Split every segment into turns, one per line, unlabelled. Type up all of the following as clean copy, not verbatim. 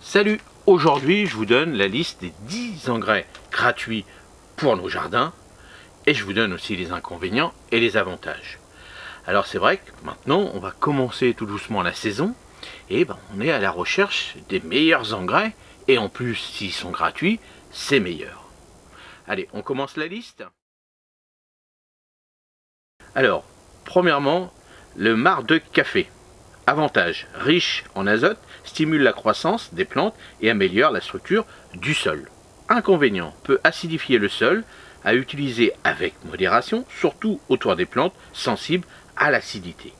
Salut, aujourd'hui je vous donne la liste des 10 engrais gratuits pour nos jardins et je vous donne aussi les inconvénients et les avantages. Alors c'est vrai que maintenant on va commencer tout doucement la saison et on est à la recherche des meilleurs engrais et en plus s'ils sont gratuits, c'est meilleur. Allez, on commence la liste. Alors, premièrement, le marc de café. Avantage, riche en azote, stimule la croissance des plantes et améliore la structure du sol. Inconvénient, peut acidifier le sol, à utiliser avec modération, surtout autour des plantes sensibles à l'acidité.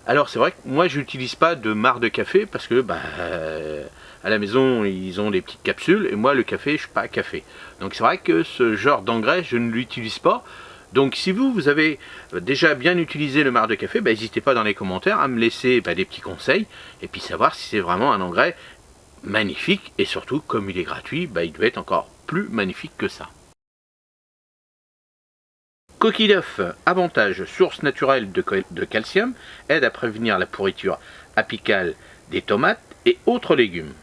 Alors c'est vrai que moi je n'utilise pas de marc de café parce que à la maison ils ont des petites capsules et moi le café je ne suis pas café. Donc c'est vrai que ce genre d'engrais je ne l'utilise pas. Donc si vous avez déjà bien utilisé le marc de café, n'hésitez pas dans les commentaires à me laisser des petits conseils et puis savoir si c'est vraiment un engrais magnifique et surtout comme il est gratuit, il doit être encore plus magnifique que ça. Coquille d'œuf, avantage, source naturelle de calcium, aide à prévenir la pourriture apicale des tomates et autres légumes.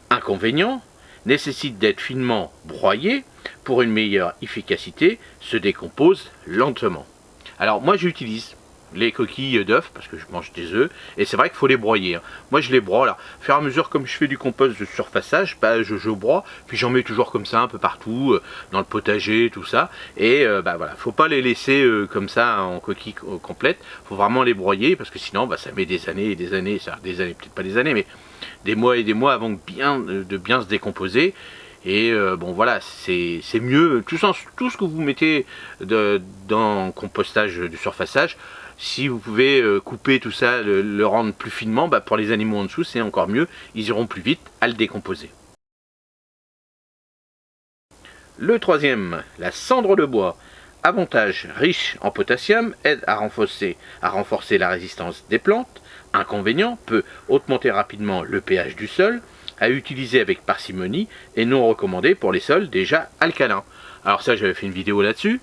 Inconvénient, nécessite d'être finement broyé pour une meilleure efficacité, se décompose lentement. Alors moi j'utilise les coquilles d'œufs parce que je mange des œufs et c'est vrai qu'il faut les broyer. Moi je les broie là, au fur et à mesure comme je fais du compost de surfaçage, je broie, puis j'en mets toujours comme ça un peu partout, dans le potager, tout ça. Et voilà, faut pas les laisser comme ça en coquille complète, faut vraiment les broyer parce que sinon ça met des années et des années, peut-être pas des années, mais des mois et des mois avant de bien se décomposer. Et voilà, c'est mieux, tout ce que vous mettez dans le compostage du surfaçage, si vous pouvez couper tout ça, le rendre plus finement, pour les animaux en dessous, c'est encore mieux, ils iront plus vite à le décomposer. Le troisième, la cendre de bois. Avantage, riche en potassium, aide à renforcer la résistance des plantes. Inconvénient, peut augmenter rapidement le pH du sol, à utiliser avec parcimonie et non recommandé pour les sols déjà alcalins. Alors ça, j'avais fait une vidéo là-dessus,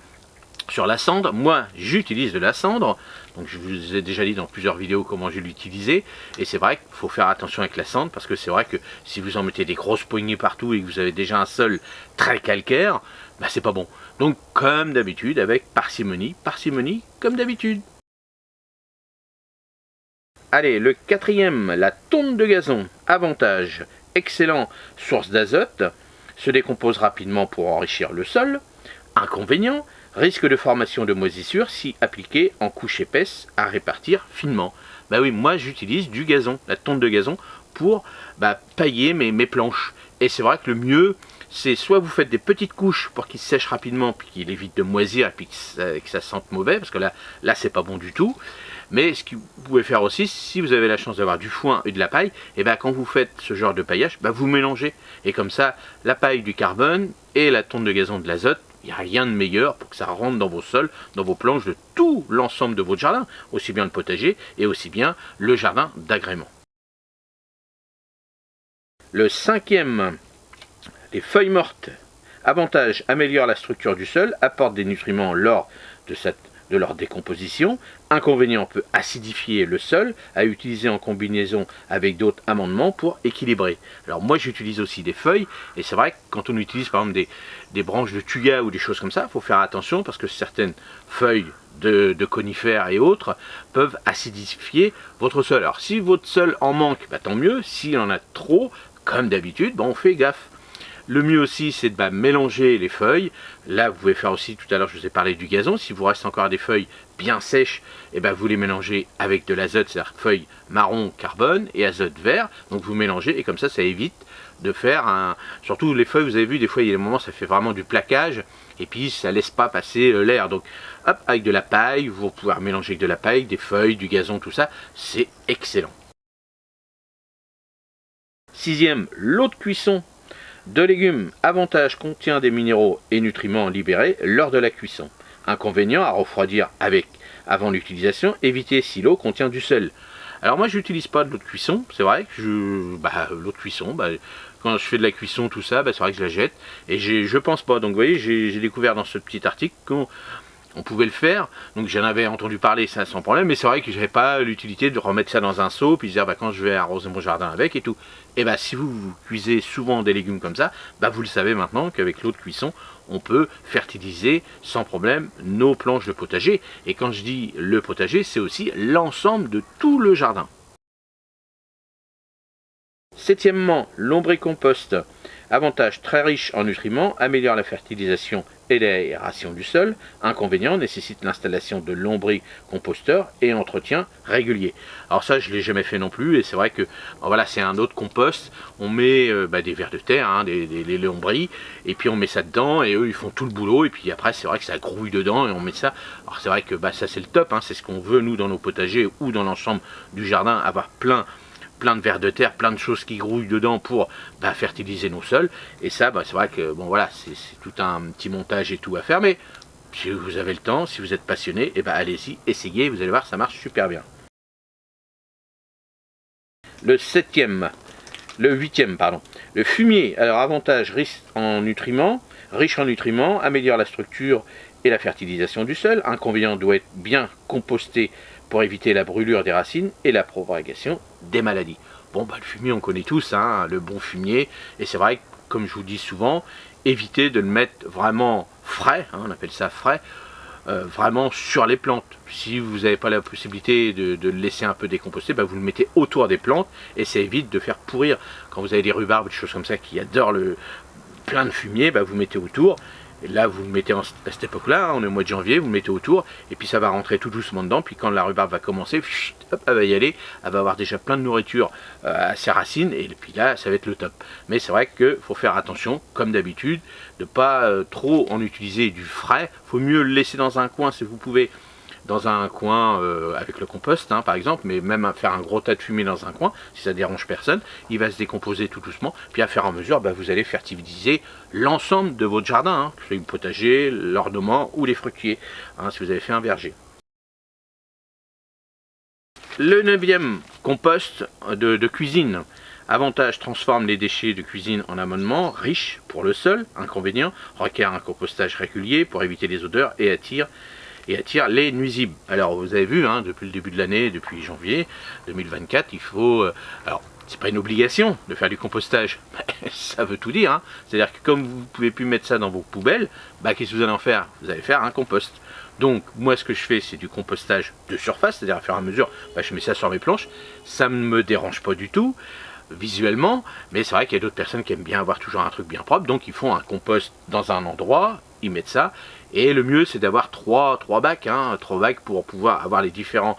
sur la cendre. Moi, j'utilise de la cendre, donc je vous ai déjà dit dans plusieurs vidéos comment je l'utilisais, et c'est vrai qu'il faut faire attention avec la cendre, parce que c'est vrai que si vous en mettez des grosses poignées partout et que vous avez déjà un sol très calcaire, c'est pas bon. Donc comme d'habitude, avec parcimonie comme d'habitude. Allez, le quatrième, la tonte de gazon. Avantage, excellent source d'azote, se décompose rapidement pour enrichir le sol. Inconvénient, risque de formation de moisissure si appliqué en couche épaisse à répartir finement. Oui, moi j'utilise du gazon, la tonte de gazon, pour pailler mes planches. Et c'est vrai que le mieux, c'est soit vous faites des petites couches pour qu'il sèche rapidement, puis qu'il évite de moisir, et puis que ça sente mauvais, parce que là c'est pas bon du tout. Mais ce que vous pouvez faire aussi, si vous avez la chance d'avoir du foin et de la paille, et quand vous faites ce genre de paillage, vous mélangez. Et comme ça, la paille du carbone et la tonte de gazon de l'azote, il n'y a rien de meilleur pour que ça rentre dans vos sols, dans vos planches de tout l'ensemble de votre jardin, aussi bien le potager et aussi bien le jardin d'agrément. Le cinquième, les feuilles mortes. Avantage, améliore la structure du sol, apporte des nutriments lors de leur décomposition. Inconvénient, peut acidifier le sol, à utiliser en combinaison avec d'autres amendements pour équilibrer. Alors moi j'utilise aussi des feuilles, et c'est vrai que quand on utilise par exemple des branches de tuya ou des choses comme ça, il faut faire attention parce que certaines feuilles de conifères et autres peuvent acidifier votre sol. Alors si votre sol en manque, tant mieux. S'il en a trop, comme d'habitude, on fait gaffe. Le mieux aussi, c'est de mélanger les feuilles. Là, vous pouvez faire aussi, tout à l'heure, je vous ai parlé du gazon. Si vous reste encore des feuilles bien sèches, vous les mélangez avec de l'azote, c'est-à-dire feuilles marron carbone et azote vert. Donc vous mélangez et comme ça évite de faire Surtout les feuilles, vous avez vu, des fois, il y a des moments, ça fait vraiment du plaquage. Et puis, ça laisse pas passer l'air. Donc, hop, avec de la paille, vous pouvez mélanger avec de la paille, des feuilles, du gazon, tout ça. C'est excellent. Sixième, l'eau de cuisson. De légumes, avantage, contient des minéraux et nutriments libérés lors de la cuisson. Inconvénient, à refroidir avant l'utilisation, éviter si l'eau contient du sel. Alors moi j'utilise pas de l'eau de cuisson, c'est vrai que l'eau de cuisson, quand je fais de la cuisson tout ça, c'est vrai que je la jette et je pense pas. Donc vous voyez, j'ai découvert dans ce petit article on pouvait le faire, donc j'en avais entendu parler ça sans problème, mais c'est vrai que j'avais pas l'utilité de remettre ça dans un seau, puis dire quand je vais arroser mon jardin avec et tout. Et si vous cuisez souvent des légumes comme ça, vous le savez maintenant qu'avec l'eau de cuisson, on peut fertiliser sans problème nos planches de potager. Et quand je dis le potager, c'est aussi l'ensemble de tout le jardin. Septièmement, lombricompost. Avantage très riche en nutriments, améliore la fertilisation et l'aération du sol. Inconvénient, nécessite l'installation de lombricomposteurs et entretien régulier. Alors ça, je ne l'ai jamais fait non plus, et c'est vrai que voilà, c'est un autre compost. On met des vers de terre, des lombris, et puis on met ça dedans, et eux ils font tout le boulot, et puis après c'est vrai que ça grouille dedans, et on met ça. Alors c'est vrai que ça c'est le top, c'est ce qu'on veut nous dans nos potagers ou dans l'ensemble du jardin, avoir plein de vers de terre, plein de choses qui grouillent dedans pour fertiliser nos sols. Et ça, c'est vrai que voilà, c'est tout un petit montage et tout à faire, mais si vous avez le temps, si vous êtes passionné, allez-y, essayez, vous allez voir, ça marche super bien. Le huitième, le fumier. Alors avantage riche en nutriments, améliore la structure et la fertilisation du sol. Inconvénient, doit être bien composté pour éviter la brûlure des racines et la propagation des maladies. Bon, le fumier, on connaît tous, le bon fumier, et c'est vrai que, comme je vous dis souvent, évitez de le mettre vraiment frais, on appelle ça frais, vraiment sur les plantes. Si vous n'avez pas la possibilité de le laisser un peu décomposter, vous le mettez autour des plantes, et ça évite de faire pourrir. Quand vous avez des rhubarbes, des choses comme ça qui adorent plein de fumier, vous mettez autour. Et là, vous le mettez à cette époque-là, on est au mois de janvier, vous le mettez autour, et puis ça va rentrer tout doucement dedans, puis quand la rhubarbe va commencer, hop, elle va y aller, elle va avoir déjà plein de nourriture à ses racines, et puis là, ça va être le top. Mais c'est vrai qu'il faut faire attention, comme d'habitude, de ne pas trop en utiliser du frais. Il faut mieux le laisser dans un coin, si vous pouvez, dans un coin avec le compost par exemple, mais même faire un gros tas de fumier dans un coin, si ça dérange personne, il va se décomposer tout doucement, puis à faire en mesure, vous allez fertiliser l'ensemble de votre jardin, que ce soit le potager, l'ornement ou les fruitiers, si vous avez fait un verger. Le 9e, compost de cuisine. Avantage, transforme les déchets de cuisine en amendement, riche pour le sol. Inconvénient, requiert un compostage régulier pour éviter les odeurs et attire les nuisibles. Alors vous avez vu, depuis le début de l'année, depuis janvier 2024, il faut... alors, c'est pas une obligation de faire du compostage, ça veut tout dire. C'est-à-dire que comme vous ne pouvez plus mettre ça dans vos poubelles, qu'est-ce que vous allez en faire? Vous allez faire un compost. Donc moi ce que je fais, c'est du compostage de surface, c'est-à-dire à faire à mesure, je mets ça sur mes planches, ça ne me dérange pas du tout visuellement, mais c'est vrai qu'il y a d'autres personnes qui aiment bien avoir toujours un truc bien propre, donc ils font un compost dans un endroit, ils mettent ça, et le mieux c'est d'avoir trois bacs, 3 bacs pour pouvoir avoir les différentes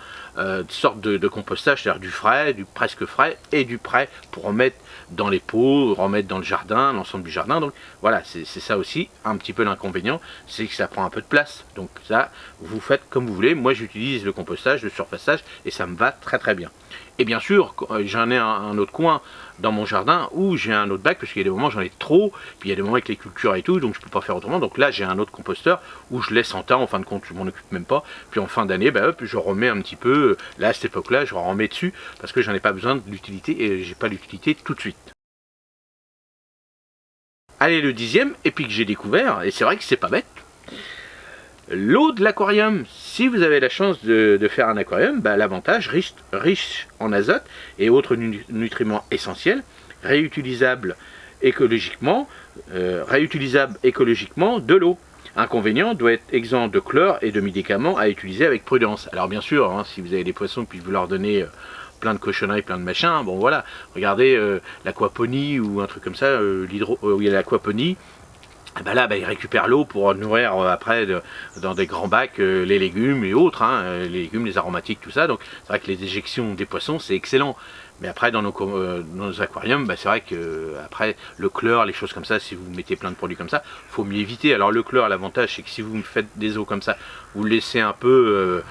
sortes de compostage, c'est-à-dire du frais, du presque frais et du prêt pour remettre dans les pots, remettre dans le jardin, l'ensemble du jardin. Donc voilà, c'est ça aussi un petit peu l'inconvénient, c'est que ça prend un peu de place. Donc ça, vous faites comme vous voulez. Moi j'utilise le compostage, le surfaçage, et ça me va très très bien. Et bien sûr, j'en ai un autre coin dans mon jardin où j'ai un autre bac, parce qu'il y a des moments j'en ai trop, puis il y a des moments avec les cultures et tout, donc je peux pas faire autrement. Donc là j'ai un autre composteur où je laisse en tas, en fin de compte je m'en occupe même pas, puis en fin d'année hop, je remets un petit peu, là à cette époque là je remets dessus, parce que j'en ai pas besoin de l'utilité, et j'ai pas l'utilité tout de suite. Allez, le 10e, et puis que j'ai découvert, et c'est vrai que c'est pas bête, l'eau de l'aquarium. Si vous avez la chance de faire un aquarium, l'avantage, riche en azote et autres nutriments essentiels, réutilisable écologiquement de l'eau. Inconvénient, doit être exempt de chlore et de médicaments à utiliser avec prudence. Alors bien sûr, si vous avez des poissons puis vous leur donnez plein de cochonneries, plein de machins, bon voilà, regardez l'aquaponie ou un truc comme ça, où il y a l'aquaponie, là ils récupèrent l'eau pour nourrir après dans des grands bacs les légumes et autres, les légumes, les aromatiques, tout ça. Donc c'est vrai que les éjections des poissons c'est excellent. Mais après dans nos aquariums, c'est vrai que après le chlore, les choses comme ça, si vous mettez plein de produits comme ça, il faut mieux éviter. Alors le chlore, l'avantage c'est que si vous faites des eaux comme ça, vous le laissez un peu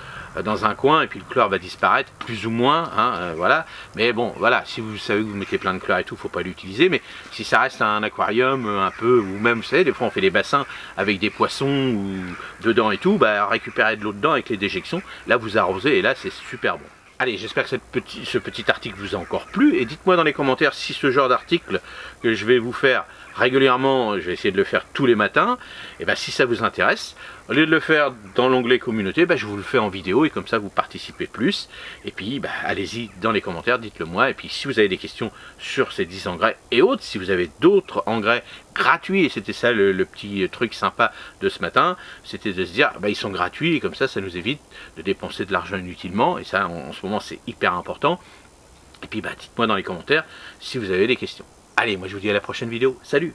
dans un coin et puis le chlore va disparaître plus ou moins, voilà. Mais bon voilà, si vous savez que vous mettez plein de chlore et tout, faut pas l'utiliser. Mais si ça reste un aquarium un peu, ou même vous savez, des fois on fait des bassins avec des poissons ou dedans et tout, récupérez de l'eau dedans avec les déjections, là vous arrosez et là c'est super bon. Allez, j'espère que ce petit article vous a encore plu, et dites-moi dans les commentaires si ce genre d'article que je vais vous faire régulièrement, je vais essayer de le faire tous les matins, et si ça vous intéresse, Au lieu de le faire dans l'onglet communauté, je vous le fais en vidéo et comme ça vous participez plus. Et puis allez-y dans les commentaires, dites-le moi. Et puis si vous avez des questions sur ces 10 engrais et autres, si vous avez d'autres engrais gratuits, et c'était ça le petit truc sympa de ce matin, c'était de se dire ils sont gratuits et comme ça nous évite de dépenser de l'argent inutilement. Et ça en ce moment c'est hyper important. Et puis dites-moi dans les commentaires si vous avez des questions. Allez, moi je vous dis à la prochaine vidéo. Salut!